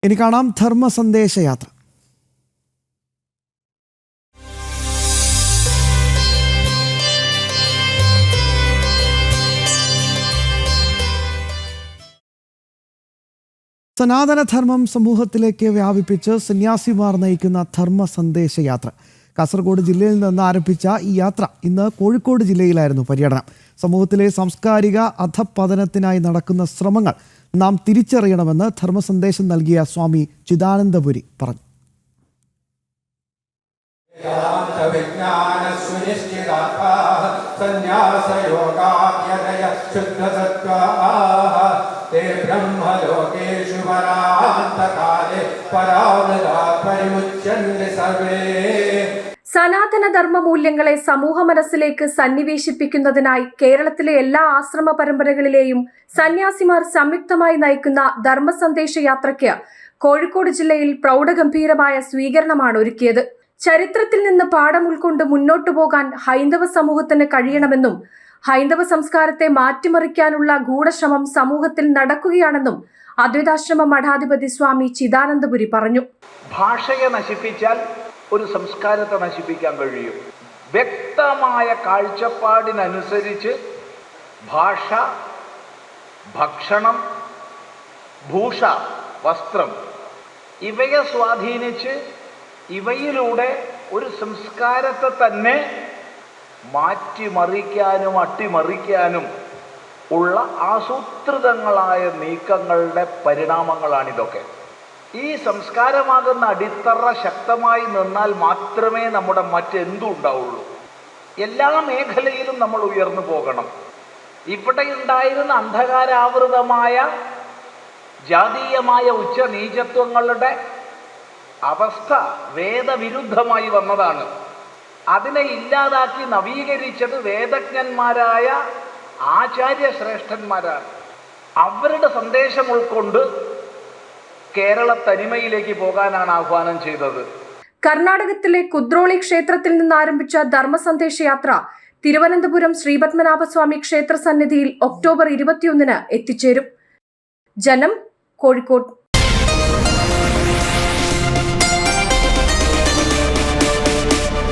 ഇനി കാണാം ധർമ്മ സന്ദേശയാത്ര. സനാതനധർമ്മം സമൂഹത്തിലേക്ക് വ്യാപിപ്പിച്ച് സന്യാസിമാർ നയിക്കുന്ന ധർമ്മ സന്ദേശയാത്ര. കാസർഗോഡ് ജില്ലയിൽ നിന്ന് ആരംഭിച്ച ഈ യാത്ര ഇന്ന് കോഴിക്കോട് ജില്ലയിലായിരുന്നു പര്യടനം. സമൂഹത്തിലെ സാംസ്കാരിക അധപ്പതനത്തിനായി നടക്കുന്ന ശ്രമങ്ങൾ നാം തിരിച്ചറിയണമെന്ന് ധർമ്മ സന്ദേശം നൽകിയ സ്വാമി ചിദാനന്ദപുരി പറഞ്ഞു. സനാതനധർമ്മ മൂല്യങ്ങളെ സമൂഹ മനസ്സിലേക്ക് സന്നിവേശിപ്പിക്കുന്നതിനായി കേരളത്തിലെ എല്ലാ ആശ്രമ പരമ്പരകളിലെയും സന്യാസിമാർ സംയുക്തമായി നയിക്കുന്ന ധർമ്മ സന്ദേശ യാത്രയ്ക്ക് കോഴിക്കോട് ജില്ലയിൽ പ്രൗഢഗംഭീരമായ സ്വീകരണമാണ് ഒരുക്കിയത്. ചരിത്രത്തിൽ നിന്ന് പാഠം ഉൾക്കൊണ്ട് മുന്നോട്ടു പോകാൻ ഹൈന്ദവ സമൂഹത്തിന് കഴിയണമെന്നും ഹൈന്ദവ സംസ്കാരത്തെ മാറ്റിമറിക്കാനുള്ള ഗൂഢശ്രമം സമൂഹത്തിൽ നടക്കുകയാണെന്നും അദ്വൈതാശ്രമ മഠാധിപതി സ്വാമി ചിദാനന്ദപുരി പറഞ്ഞു. ഭാഷയെ നശിപ്പിച്ചാൽ ഒരു സംസ്കാരത്തെ നശിപ്പിക്കാൻ കഴിയും. വ്യക്തമായ കാഴ്ചപ്പാടിനനുസരിച്ച് ഭാഷ, ഭക്ഷണം, ഭൂഷ, വസ്ത്രം ഇവയെ സ്വാധീനിച്ച് ഇവയിലൂടെ ഒരു സംസ്കാരത്തെ തന്നെ മാറ്റിമറിക്കാനും അട്ടിമറിക്കാനും ഉള്ള ആസൂത്രിതങ്ങളായ നീക്കങ്ങളുടെ പരിണാമങ്ങളാണിതൊക്കെ. ഈ സംസ്കാരമാകുന്ന അടിത്തറ ശക്തമായി നിന്നാൽ മാത്രമേ നമ്മുടെ മറ്റെന്തുണ്ടാവുള്ളൂ. എല്ലാ മേഖലയിലും നമ്മൾ ഉയർന്നു പോകണം. ഇവിടെ ഉണ്ടായിരുന്ന അന്ധകാരാവൃതമായ ജാതീയമായ ഉച്ചനീചത്വങ്ങളുടെ അവസ്ഥ വേദവിരുദ്ധമായി വന്നതാണ്. അതിനെ ഇല്ലാതാക്കി നവീകരിച്ചത് വേദജ്ഞന്മാരായ ആചാര്യശ്രേഷ്ഠന്മാരാണ്. അവരുടെ സന്ദേശം ഉൾക്കൊണ്ട് കേരള തനിമയിലേക്ക് പോകാനാണ് ആഹ്വാനം ചെയ്തത്. കർണാടകത്തിലെ കുദ്രോളി ക്ഷേത്രത്തിൽ നിന്ന് ആരംഭിച്ച ധർമ്മ സന്ദേശ യാത്ര തിരുവനന്തപുരം ശ്രീപത്മനാഭസ്വാമി ക്ഷേത്ര സന്നിധിയിൽ ഒക്ടോബർ 21 എത്തിച്ചേരും. ജനം, കോഴിക്കോട്.